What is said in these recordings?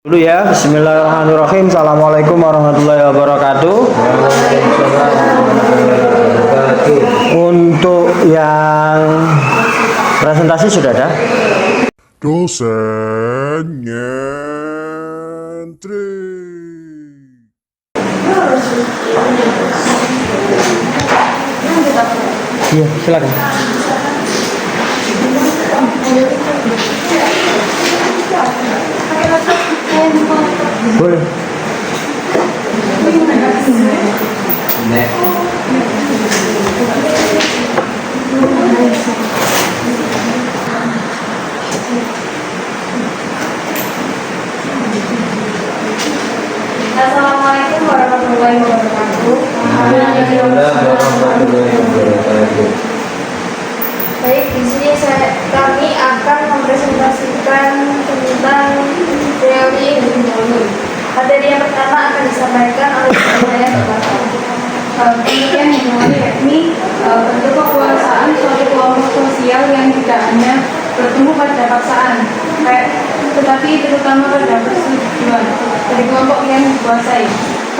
Dulu ya, Bismillahirrahmanirrahim. Assalamualaikum warahmatullahi wabarakatuh. Untuk yang presentasi sudah ada. Dosen nyentri. Iya, silakan. Boleh. Assalamualaikum warahmatullahi wabarakatuh. Baik, di sini kami akan mempresentasikan tentang teori hegemoni. Materi yang pertama akan disampaikan oleh saya Bapak. Pengertian hegemoni yakni bentuk kekuasaan suatu kelompok sosial yang tidak hanya bertumbuh pada paksaan, tetapi terutama pada persetujuan dari kelompok yang dikuasai.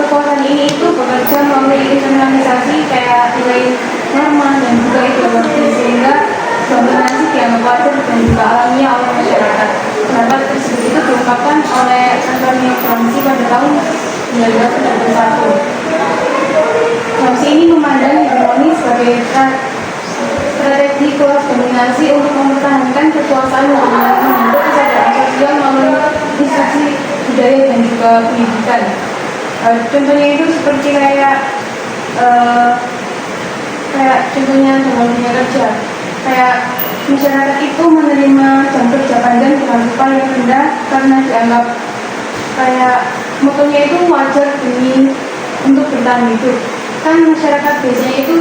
Kekuasaan ini itu bekerja melalui internalisasi kayak nilai norma dan juga ideologi, sehingga dominasi dianggap wajar dan juga alamiah oleh masyarakat. Pendapat tersebut itu diungkapkan oleh Antonio Gramsci pada tahun 1991. Gramsci ini memandang hegemoni sebagai strategi kelas dominasi untuk mempertahankan kekuasaan dengan membentuk kesadaran sosial melalui instruksi budaya dan juga pendidikan. Contohnya itu seperti kayak contohnya dalam dunia kerja, kayak masyarakat itu menerima jam kerja panjang dengan upah yang rendah karena dianggap kayak mutunya itu wajar demi untuk bertahan hidup. Kan masyarakat biasanya itu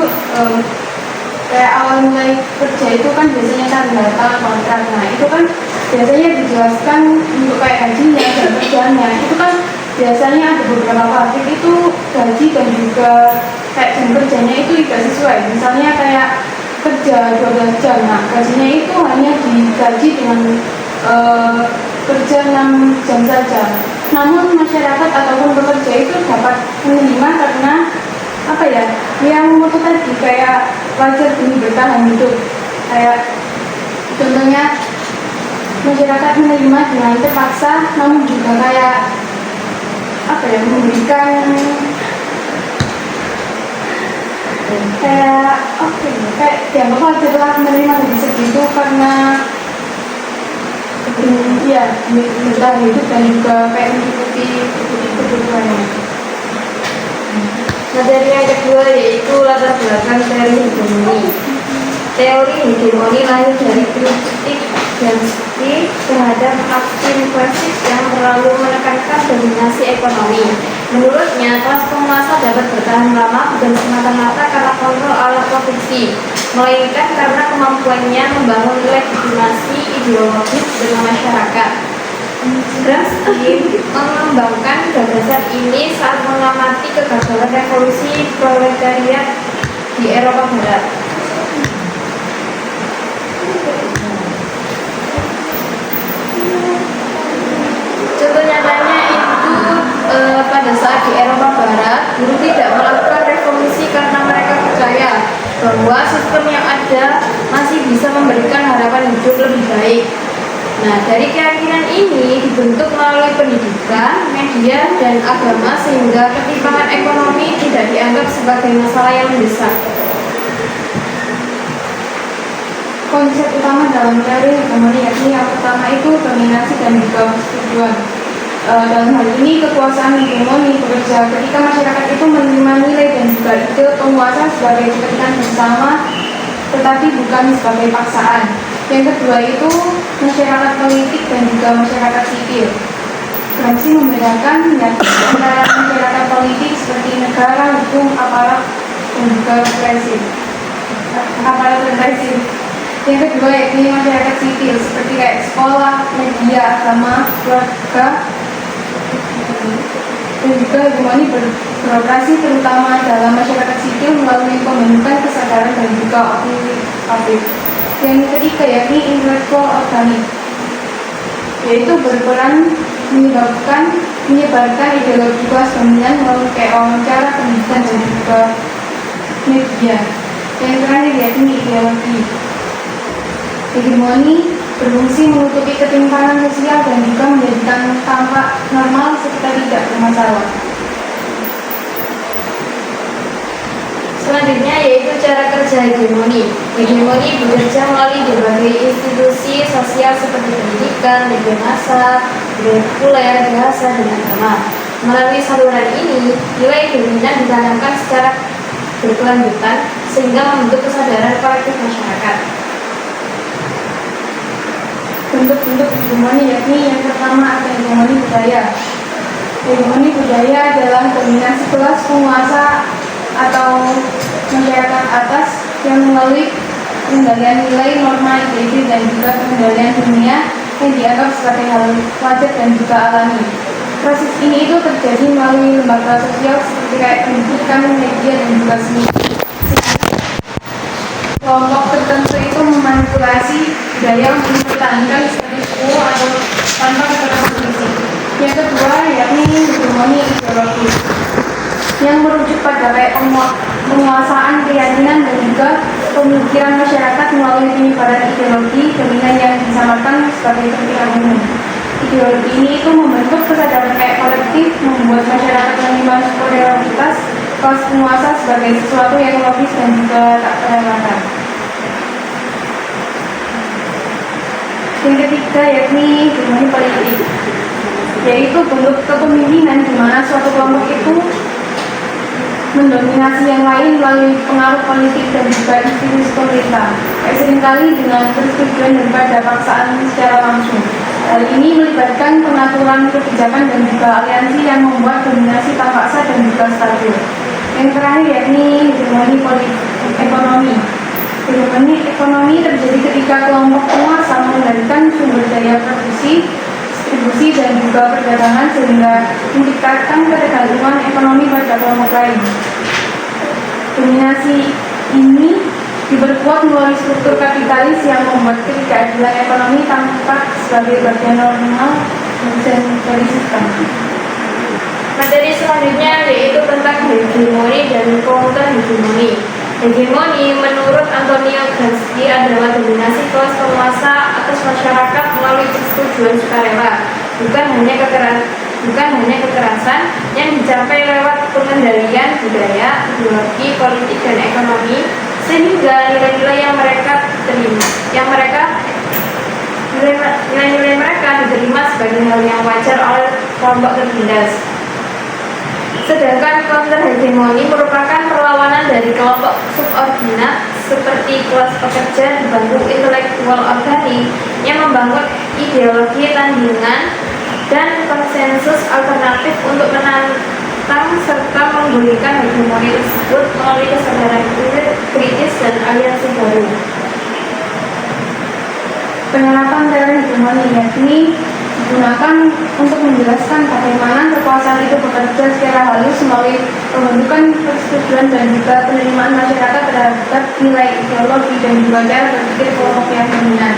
kayak awal mulai kerja itu kan biasanya tanda tangan kontrak. Nah itu kan biasanya dijelaskan untuk kayak gajinya dan kerjanya itu kan biasanya ada beberapa pabrik itu gaji dan juga kayak jam kerjanya itu tidak sesuai. Misalnya kayak kerja 12 jam, nah gajinya itu hanya digaji dengan kerja 6 jam saja. Namun masyarakat ataupun pekerja itu dapat menerima karena apa ya, yang mutu tadi kayak wajar demi bertahan hidup. Kayak contohnya masyarakat menerima dengan terpaksa, namun juga kayak apa ya, memberikan kayak dianggap wajar lah menerima gaji segitu karena ya bertahan hidup dan juga kayak mengikuti kebutuhannya. Materi yang kedua yaitu latar belakang teori hegemoni. Teori hegemoni lahir dari kritik Gramsci terhadap aksi represif yang terlalu menekankan dominasi ekonomi. Menurutnya, kelas penguasa dapat bertahan lama bukan semata-mata karena kontrol ala profesi, melainkan karena kemampuannya membangun legitimasi ideologis dengan masyarakat. Gramsci mengembangkan gagasan ini saat mengamati kegagalan revolusi proletariat di Eropa Barat. Contoh nyatanya itu pada saat di Eropa Barat, buruh tidak melakukan revolusi karena mereka percaya bahwa sistem yang ada masih bisa memberikan harapan hidup lebih baik. Nah, dari keyakinan ini dibentuk melalui pendidikan, media, dan agama sehingga ketimpangan ekonomi tidak dianggap sebagai masalah yang mendesak. Konsep utama dalam teori hegemoni yakni yang pertama itu dominasi dan juga persetujuan. Dalam hal ini kekuasaan hegemoni bekerja ketika masyarakat itu menerima nilai dan juga ide penguasa sebagai kepentingan bersama, tetapi bukan sebagai paksaan. Yang kedua itu masyarakat politik dan juga masyarakat sipil. Gramsci membedakan ya, antara masyarakat politik seperti negara, hukum, aparat, dan juga represif. Yang kedua yakni masyarakat sipil seperti kayak sekolah, media, agama, keluarga, dan juga hegemoni beroperasi terutama dalam masyarakat sipil melalui pembentukan kesadaran dan juga opini publik. Yang ketiga yakni intelektual organik, yaitu berperan menyebarkan ideologi kelas dominan melalui kayak wawancara, pendidikan dan juga media. Yang terakhir yakni ideologi. Hegemoni berfungsi menutupi ketimpangan sosial dan juga menjadikan tampak normal serta tidak bermasalah. Selanjutnya yaitu cara kerja hegemoni. Hegemoni bekerja melalui berbagai institusi sosial seperti pendidikan, media massa, budaya populer, bahasa, dan agama. Melalui saluran ini, nilai dominan ditanamkan secara berkelanjutan sehingga membentuk kesadaran kolektif masyarakat. Bentuk-bentuk hegemoni yakni yang pertama ada hegemoni budaya. Hegemoni budaya adalah dominasi kelas penguasa atau masyarakat atas yang melalui pengendalian nilai, norma, ide dan juga pengendalian dunia yang dianggap sebagai hal wajar dan juga alami. Proses ini itu terjadi melalui lembaga sosial seperti kayak pendidikan, media dan juga seni. Kelompok tertentu itu memanipulasi budaya untuk mempertahankan status quo atau tanpa kekerasan fisik. Yang kedua yakni hegemoni ideologi yang merujuk pada kayak penguasaan keyakinan dan juga pemikiran masyarakat melalui penyebaran ideologi dominan yang disamakan sebagai kepentingan umum. Ideologi ini itu membentuk kesadaran kayak kolektif, membuat masyarakat menerima superioritas kelas penguasa sebagai sesuatu yang logis dan juga tak terelakkan. Yang ketiga yakni hegemoni politik, yaitu bentuk kepemimpinan di mana suatu kelompok itu mendominasi yang lain melalui pengaruh politik dan juga institusi pemerintah, seringkali dengan persetujuan daripada paksaan secara langsung. Hal ini melibatkan pengaturan kebijakan dan juga aliansi yang membuat dominasi tak paksa dan juga stabil. Yang terakhir yakni hegemoni ekonomi. Hegemoni ekonomi terjadi ketika kelompok penguasa mengendalikan sumber daya produksi, distribusi dan juga perdagangan sehingga menciptakan ketergantungan ekonomi pada kelompok lain. Dominasi ini diperkuat melalui struktur kapitalis yang membuat ketidakadilan ekonomi tampak sebagai bagian normal dan dari sistem. Materi selanjutnya yaitu tentang hegemoni dan counter hegemoni. Hegemoni menurut Antonio Gramsci adalah dominasi kelas penguasa atas masyarakat melalui persetujuan sukarela, bukan hanya kekerasan yang dicapai lewat pengendalian budaya, ideologi, politik dan ekonomi, sehingga nilai-nilai mereka diterima sebagai hal yang wajar oleh kelompok tertindas. Sedangkan counter hegemoni merupakan perlawanan dari kelompok subordinat seperti kelas pekerja dibantu intelektual organik yang membangun ideologi tandingan dan konsensus alternatif untuk menantang serta menggulingkan hegemoni tersebut melalui kesadaran kritis dan aliansi baru. Penerapan teori hegemoni yakni digunakan untuk menjelaskan bagaimana kekuasaan itu bekerja secara halus melalui pembentukan persetujuan dan juga penerimaan masyarakat terhadap nilai ideologi dan juga cara berpikir kelompok yang dominan.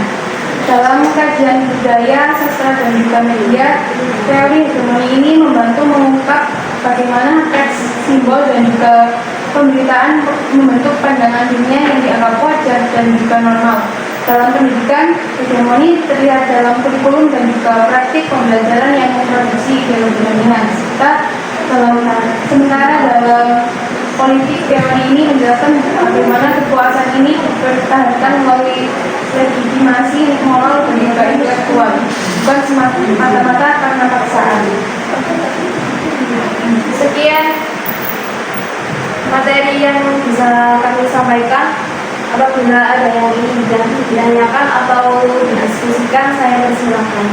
Dalam kajian budaya, sastra dan juga media, teori hegemoni ini membantu mengungkap bagaimana teks, simbol dan juga pemberitaan membentuk pandangan dunia yang dianggap wajar dan juga normal. Dalam pendidikan, hegemoni terlihat dalam kurikulum dan juga praktik pembelajaran yang memproduksi ideologi dominan. Sementara dalam politik, teori ini menjelaskan bagaimana kekuasaan ini dipertahankan melalui legitimasi moral dan juga intelektual, bukan semata-mata karena paksaan. Sekian materi yang bisa kami sampaikan. Apabila ada yang ingin ditanyakan atau didiskusikan, saya persilahkan.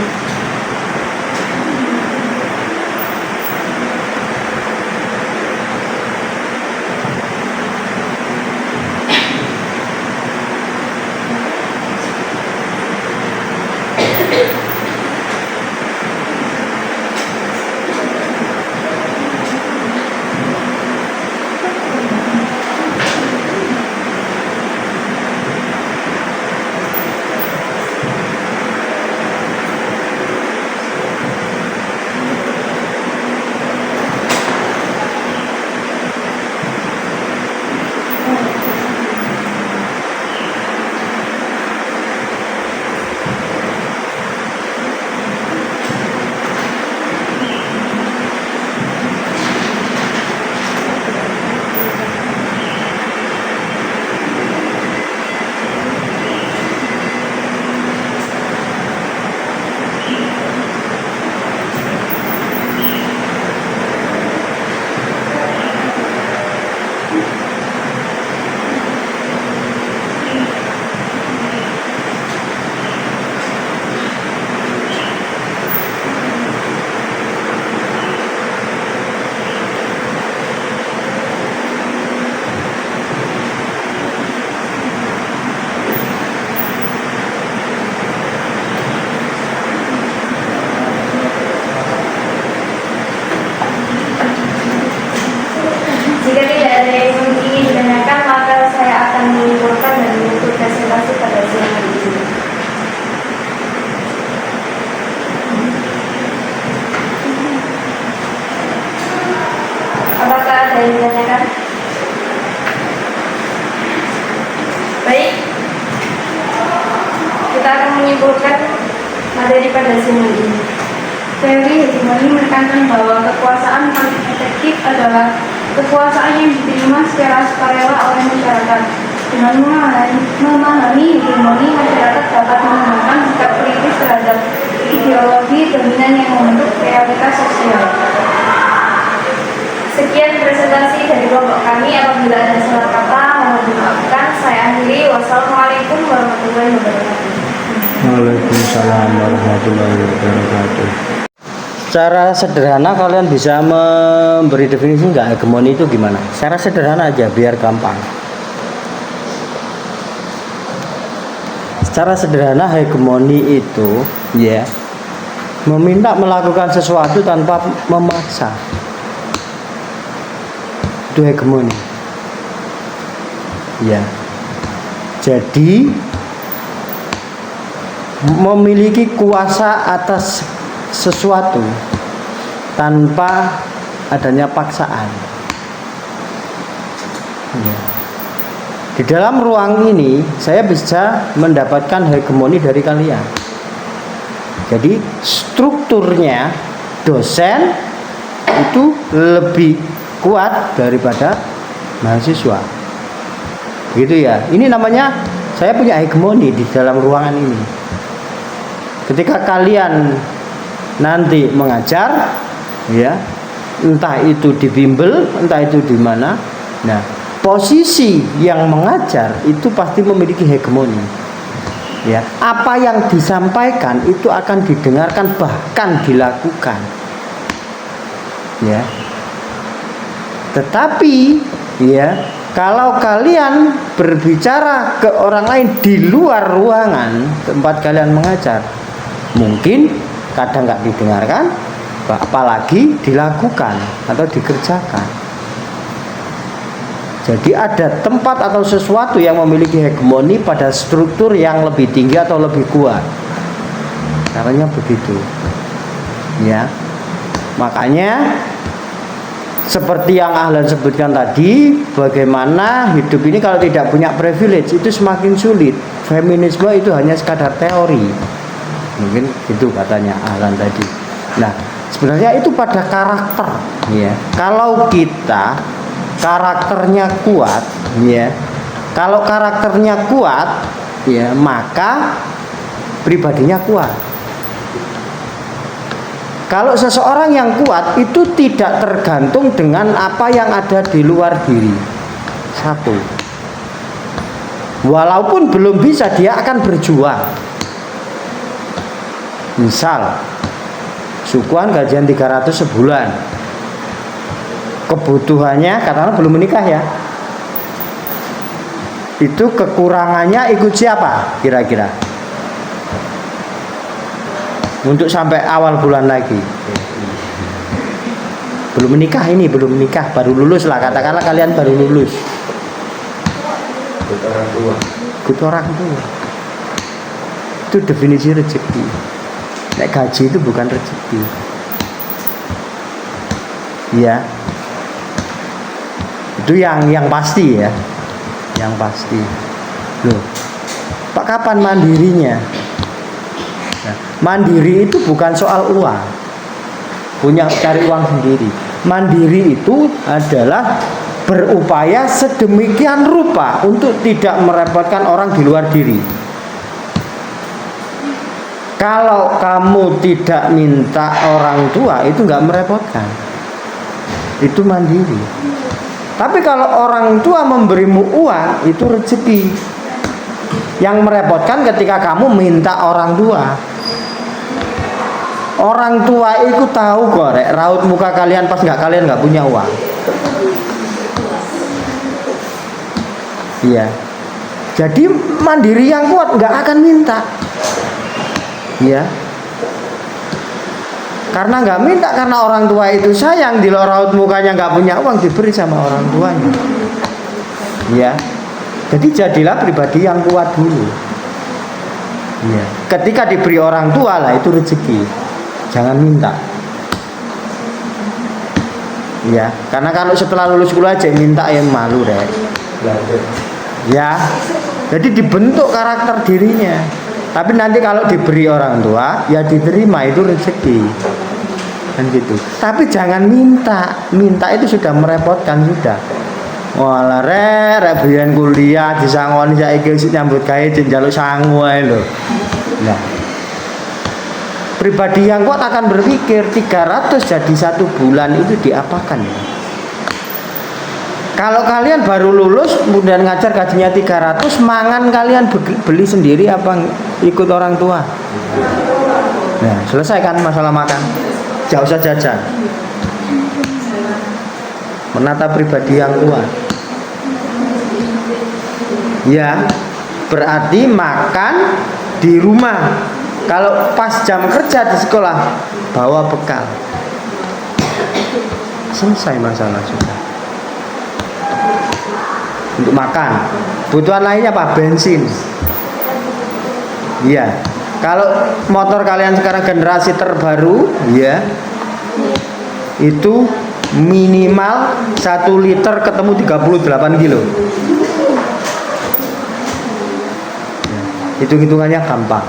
daripada simbol ini. Teori hegemoni menekankan bahwa kekuasaan paling efektif adalah kekuasaan yang diterima secara sukarela oleh masyarakat. Dengan memahami hegemoni, masyarakat dapat mengembangkan sikap kritis terhadap ideologi dominan yang membentuk realitas sosial. Sekian presentasi dari kelompok kami. Apabila ada salah kata, mohon dimaafkan. Saya akhiri. Wassalamualaikum warahmatullahi wabarakatuh. Waalaikumsalam warahmatullahi wabarakatuh. Secara sederhana kalian bisa memberi definisi nggak hegemoni itu gimana? Secara sederhana aja biar gampang. Secara sederhana hegemoni itu ya meminta melakukan sesuatu tanpa memaksa. Itu hegemoni. Ya. Jadi memiliki kuasa atas sesuatu tanpa adanya paksaan. Ya. Di dalam ruang ini saya bisa mendapatkan hegemoni dari kalian. Jadi strukturnya dosen itu lebih kuat daripada mahasiswa. Gitu ya. Ini namanya saya punya hegemoni di dalam ruangan ini. Ketika kalian nanti mengajar, ya, entah itu di bimbel, entah itu di mana, nah, posisi yang mengajar itu pasti memiliki hegemoni. Ya, apa yang disampaikan itu akan didengarkan bahkan dilakukan. Ya. Tetapi, ya, kalau kalian berbicara ke orang lain di luar ruangan tempat kalian mengajar, mungkin kadang nggak didengarkan, apalagi dilakukan atau dikerjakan. Jadi ada tempat atau sesuatu yang memiliki hegemoni pada struktur yang lebih tinggi atau lebih kuat. Caranya begitu. Ya. Makanya seperti yang Ahlan sebutkan tadi, bagaimana hidup ini kalau tidak punya privilege itu semakin sulit. Feminisme itu hanya sekadar teori. Mungkin itu katanya Ahlan tadi. Nah, sebenarnya itu pada karakter, ya. Kalau kita karakternya kuat, ya. Kalau karakternya kuat, ya, maka pribadinya kuat. Kalau seseorang yang kuat itu tidak tergantung dengan apa yang ada di luar diri. Satu. Walaupun belum bisa, dia akan berjuang. Misal sukuan gajian 300 sebulan, kebutuhannya katakanlah belum menikah ya, itu kekurangannya ikut siapa kira-kira untuk sampai awal bulan lagi? Belum menikah, ini belum menikah, baru lulus lah, katakanlah kalian baru lulus, ikut orang tua. Ikut orang tua itu definisi rezeki. Nek gaji itu bukan rezeki. Ya. Itu yang pasti ya. Yang pasti. Loh. Pak, kapan mandirinya? Nah, mandiri itu bukan soal uang. Punya cari uang sendiri. Mandiri itu adalah berupaya sedemikian rupa untuk tidak merepotkan orang di luar diri. Kalau kamu tidak minta orang tua, itu nggak merepotkan. Itu mandiri. Tapi kalau orang tua memberimu uang, itu rezeki. Yang merepotkan ketika kamu minta orang tua. Orang tua itu tahu kok, raut muka kalian pas kalian nggak punya uang. Iya. Jadi mandiri yang kuat nggak akan minta. Ya, karena nggak minta, karena orang tua itu sayang, di luar raut mukanya nggak punya uang, diberi sama orang tuanya. Ya, jadi jadilah pribadi yang kuat dulu. Ya, ketika diberi orang tua lah itu rezeki, jangan minta. Ya, karena kalau setelah lulus kuliah aja minta, yang malu deh. Ya, jadi dibentuk karakter dirinya. Tapi nanti kalau diberi orang tua, ya diterima, itu rezeki. Kan gitu. Tapi jangan minta. Minta itu sudah merepotkan sudah. Walah rek biyen kuliah disangoni saiki wis nyambut gawe njaluk sangu ae lho. Nah. Pribadi yang kuat akan berpikir 300 jadi 1 bulan itu diapakan ya? Kalau kalian baru lulus kemudian ngajar gajinya 300, mangan kalian beli sendiri apa ikut orang tua? Nah, selesaikan masalah makan. Jauh usah jajan. Menata pribadi yang kuat. Ya, berarti makan di rumah. Kalau pas jam kerja di sekolah, bawa bekal. Selesai masalah sudah. Untuk makan, kebutuhan lainnya apa? Bensin. Iya. Kalau motor kalian sekarang generasi terbaru, ya, itu minimal 1 liter ketemu 38 kilo. Hitung-hitungannya gampang.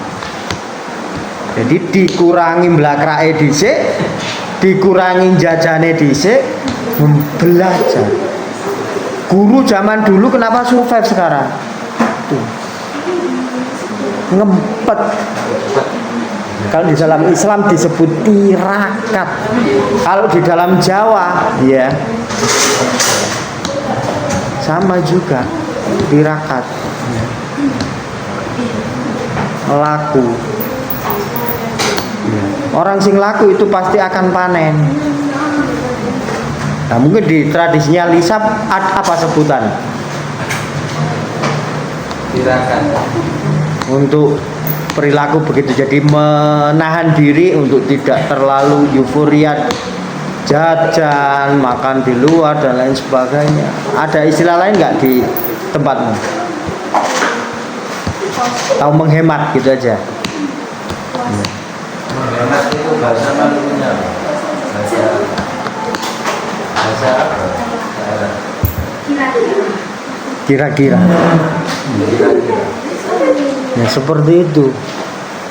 Jadi dikurangi blakrake dhisik, dikurangi jajane dhisik, belajar. Guru zaman dulu kenapa survive sekarang? Tuh. Ngempet. Kalau di dalam Islam disebut tirakat. Kalau di dalam Jawa, ya sama juga tirakat. Laku. Orang sing laku itu pasti akan panen. Nah, mungkin di tradisinya lisap apa sebutan? Tirakat. Untuk perilaku begitu, jadi menahan diri untuk tidak terlalu euforia jajan, makan di luar dan lain sebagainya. Ada istilah lain nggak di tempatmu? Tahu menghemat gitu aja. Menghemat itu bahasa Malukunya. Bahasa apa? Kira-kira. Ya seperti itu.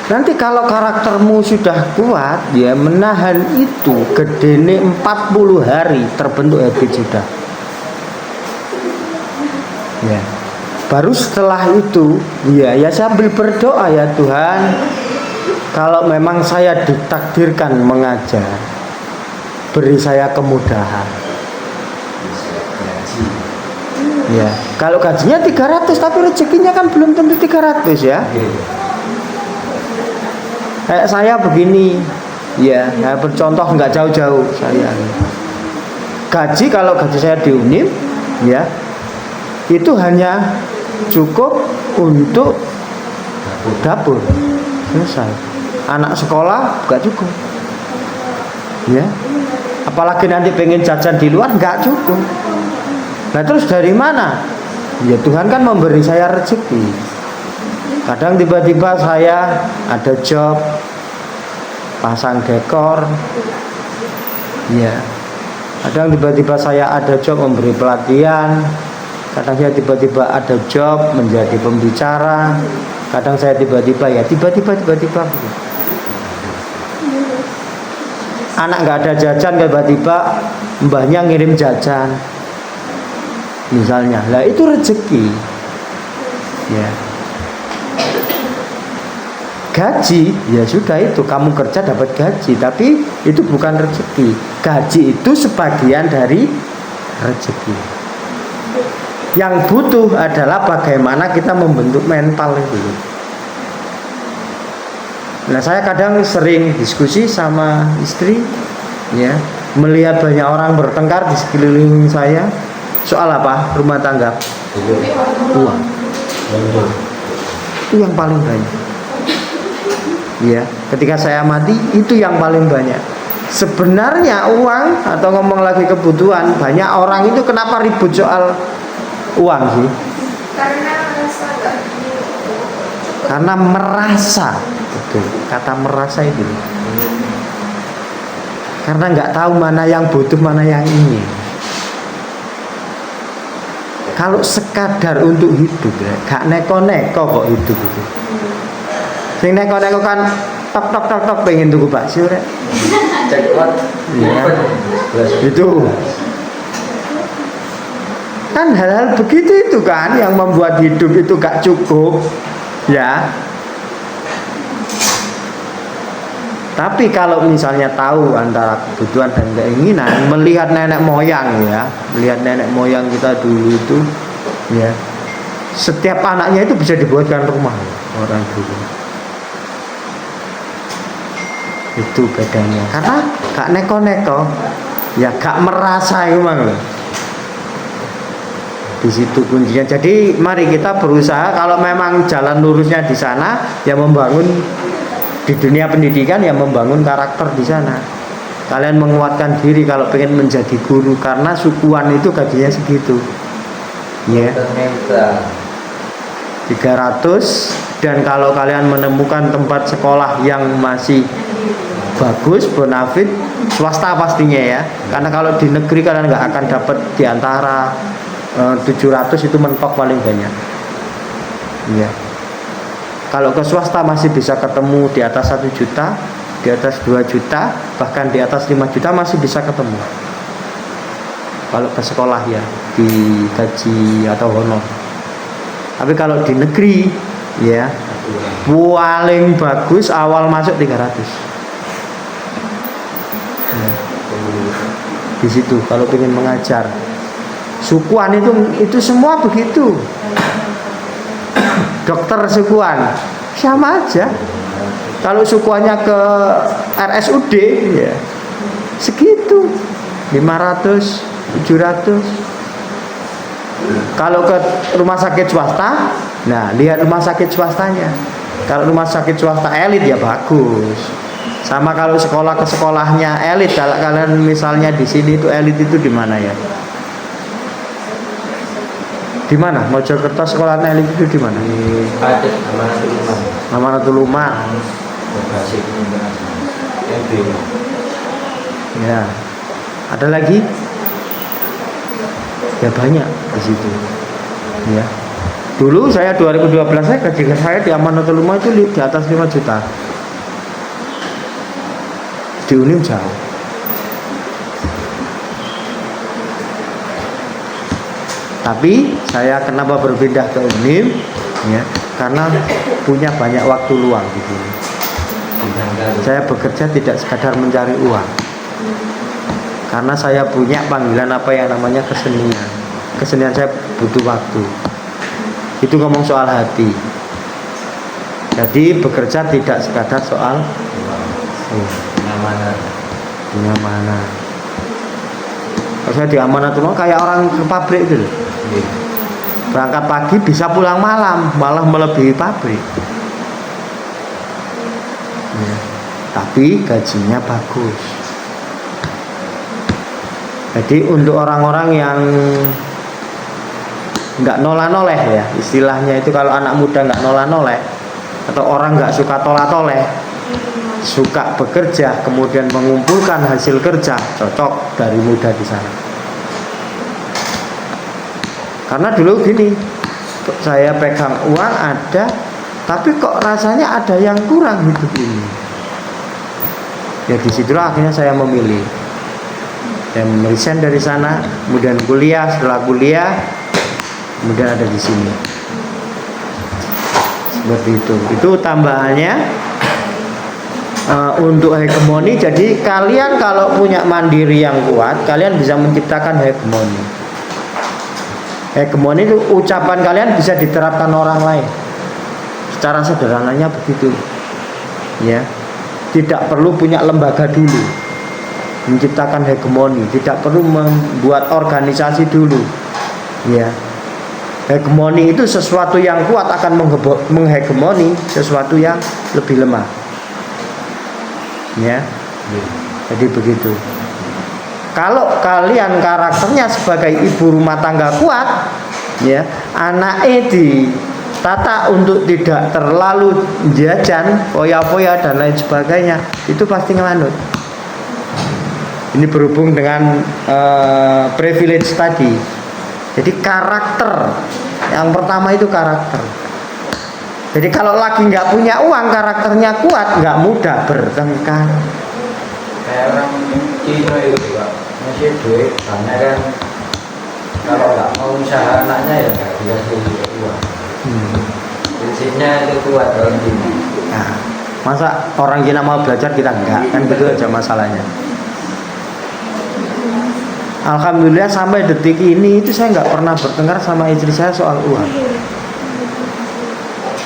Nanti kalau karaktermu sudah kuat, ya menahan itu gedene 40 hari terbentuk habit sudah. Ya. Baru setelah itu, ya sambil berdoa, ya Tuhan, kalau memang saya ditakdirkan mengajar, beri saya kemudahan. Ya, kalau gajinya 300 tapi rezekinya kan belum tentu 300 ya. Kayak saya begini, ya, saya bercontoh nggak jauh-jauh saya. Gaji kalau gaji saya di UNIM, ya, itu hanya cukup untuk dapur, selesai. Anak sekolah nggak cukup, ya. Apalagi nanti pengen jajan di luar nggak cukup. Nah terus dari mana? Ya Tuhan kan memberi saya rezeki. Kadang tiba-tiba saya ada job pasang dekor, ya. Kadang tiba-tiba saya ada job memberi pelatihan. Kadang saya tiba-tiba ada job menjadi pembicara. Kadang saya tiba-tiba anak nggak ada jajan, tiba-tiba mbahnya ngirim jajan misalnya. Lah itu rezeki, ya. Gaji ya sudah, itu kamu kerja dapat gaji, tapi itu bukan rezeki. Gaji itu sebagian dari rezeki. Yang butuh adalah bagaimana kita membentuk mental itu. Nah saya kadang sering diskusi sama istri, ya, melihat banyak orang bertengkar di sekeliling saya. Soal apa? Rumah tangga. Uang. Itu yang paling banyak. Ya, ketika saya mati itu yang paling banyak. Sebenarnya uang atau ngomong lagi kebutuhan, banyak orang itu kenapa ribut soal uang sih? Karena merasa, betul. Kata merasa itu. Karena nggak tahu mana yang butuh, mana yang ingin. Kalau sekadar untuk hidup, ya, gak neko-neko kok hidup itu. Sing neko-neko kan tok tok tok tok pengen tuku bakso rek. Cekot. Iya. Itu kan hal-hal begitu itu kan yang membuat hidup itu gak cukup ya. Tapi kalau misalnya tahu antara kebutuhan dan keinginan, melihat nenek moyang ya, melihat nenek moyang kita dulu itu ya, setiap anaknya itu bisa dibuatkan rumah orang dulu. Itu bedanya, karena gak neko-neko ya, gak merasa emang loh. Di situ kuncinya. Jadi mari kita berusaha, kalau memang jalan lurusnya di sana ya, membangun di dunia pendidikan ya, membangun karakter di sana. Kalian menguatkan diri kalau pengen menjadi guru, karena sukuan itu gajinya segitu ya, 300. Dan kalau kalian menemukan tempat sekolah yang masih bagus, bonafit, swasta pastinya ya, karena kalau di negeri kalian nggak akan dapat di antara 700 itu mentok paling banyak ya. Kalau ke swasta masih bisa ketemu di atas 1 juta, di atas 2 juta, bahkan di atas 5 juta masih bisa ketemu kalau ke sekolah ya, di gaji atau honor. Tapi kalau di negeri ya, paling bagus awal masuk 300 ya. Di situ kalau ingin mengajar sukuan itu semua begitu. Dokter sukuan sama aja. Kalau sukuannya ke RSUD ya segitu, 500, 700. Kalau ke rumah sakit swasta, nah lihat rumah sakit swastanya. Kalau rumah sakit swasta elit ya bagus. Sama kalau sekolah ke sekolahnya elit. Kalau kalian misalnya di sini itu elit itu di mana ya? Di mana? Mojokerto sekolah elit itu di mana? Di Pacet, Amanatul Umar. Ya. Ada lagi? Ya banyak di situ. Ya. Dulu saya 2012 saya di Amanatul Umar itu di atas 5 juta. Di Unim jauh. Tapi saya kenapa berpindah ke Unim ya, karena punya banyak waktu luang di sini. Saya bekerja tidak sekadar mencari uang, karena saya punya panggilan apa yang namanya kesenian. Kesenian saya butuh waktu. Itu ngomong soal hati. Jadi bekerja tidak sekadar soal kenyamanan. Kalau saya di Amanatul Umar kayak orang ke pabrik gitu. Berangkat pagi bisa pulang malam, malah melebihi pabrik ya. Tapi gajinya bagus. Jadi untuk orang-orang yang nggak noleh ya, istilahnya itu kalau anak muda nggak noleh atau orang nggak suka toleh, suka bekerja kemudian mengumpulkan hasil kerja, cocok dari muda di sana. Karena dulu gini, saya pegang uang ada, tapi kok rasanya ada yang kurang hidup ini. Ya disitulah akhirnya saya memilih dan resign dari sana, kemudian kuliah. Setelah kuliah, kemudian ada di sini. Seperti itu. Itu tambahannya untuk hegemoni. Jadi kalian kalau punya mandiri yang kuat, kalian bisa menciptakan hegemoni. Hegemoni itu ucapan kalian bisa diterapkan orang lain. Secara sederhananya begitu. Ya. Tidak perlu punya lembaga dulu. Menciptakan hegemoni, tidak perlu membuat organisasi dulu. Ya. Hegemoni itu sesuatu yang kuat akan menghegemoni sesuatu yang lebih lemah. Ya. Jadi begitu. Kalau kalian karakternya sebagai ibu rumah tangga kuat, ya, anaknya ditata untuk tidak terlalu jajan, foya-foya dan lain sebagainya, itu pasti ngelanut. Ini berhubung dengan privilege tadi. Jadi karakter yang pertama itu karakter. Jadi kalau lagi nggak punya uang, karakternya kuat, nggak mudah bertengkar. Kayak orang Cina itu juga masih duit karena kan kalau nggak mau usaha anaknya ya nggak dikasih uang. Prinsipnya itu kuat orang Cina. Nah, masa orang Cina mau belajar kita enggak, kan gitu aja masalahnya. Alhamdulillah sampai detik ini itu saya nggak pernah bertengkar sama istri saya soal uang.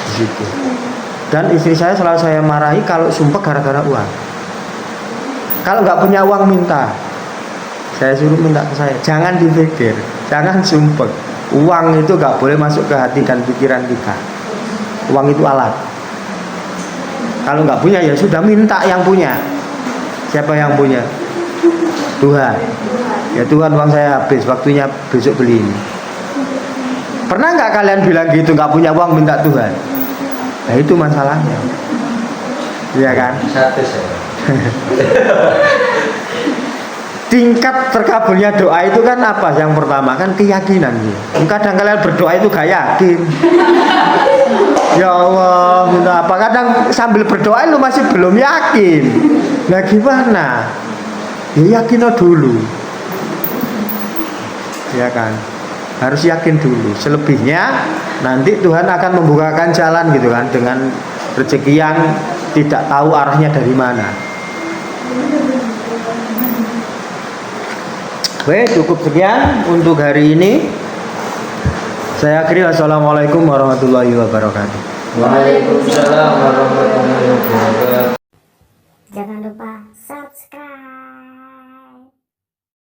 Di situ. Dan istri saya selalu saya marahi kalau sumpah gara-gara uang. Kalau nggak punya uang minta, saya suruh minta ke saya. Jangan dipikir, jangan sumpah. Uang itu nggak boleh masuk ke hati dan pikiran kita. Uang itu alat. Kalau nggak punya ya sudah minta yang punya. Siapa yang punya? Tuhan. Ya Tuhan, uang saya habis, waktunya besok beli ini. Pernah nggak kalian bilang gitu, nggak punya uang minta Tuhan? Nah itu masalahnya. Iya kan? Satu saya. Tingkat terkabulnya doa itu kan apa? Yang pertama kan keyakinan. Kadang kalian berdoa itu gak yakin. Ya Allah, minta apa? Kadang sambil berdoa lu masih belum yakin. Nah gimana? Ya yakin dulu. Ya kan? Harus yakin dulu. Selebihnya nanti Tuhan akan membukakan jalan gitu kan, dengan rezeki yang tidak tahu arahnya dari mana. Baik, cukup sekian untuk hari ini. Saya akhiri. Wassalamualaikum warahmatullahi wabarakatuh. Waalaikumsalam warahmatullahi wabarakatuh.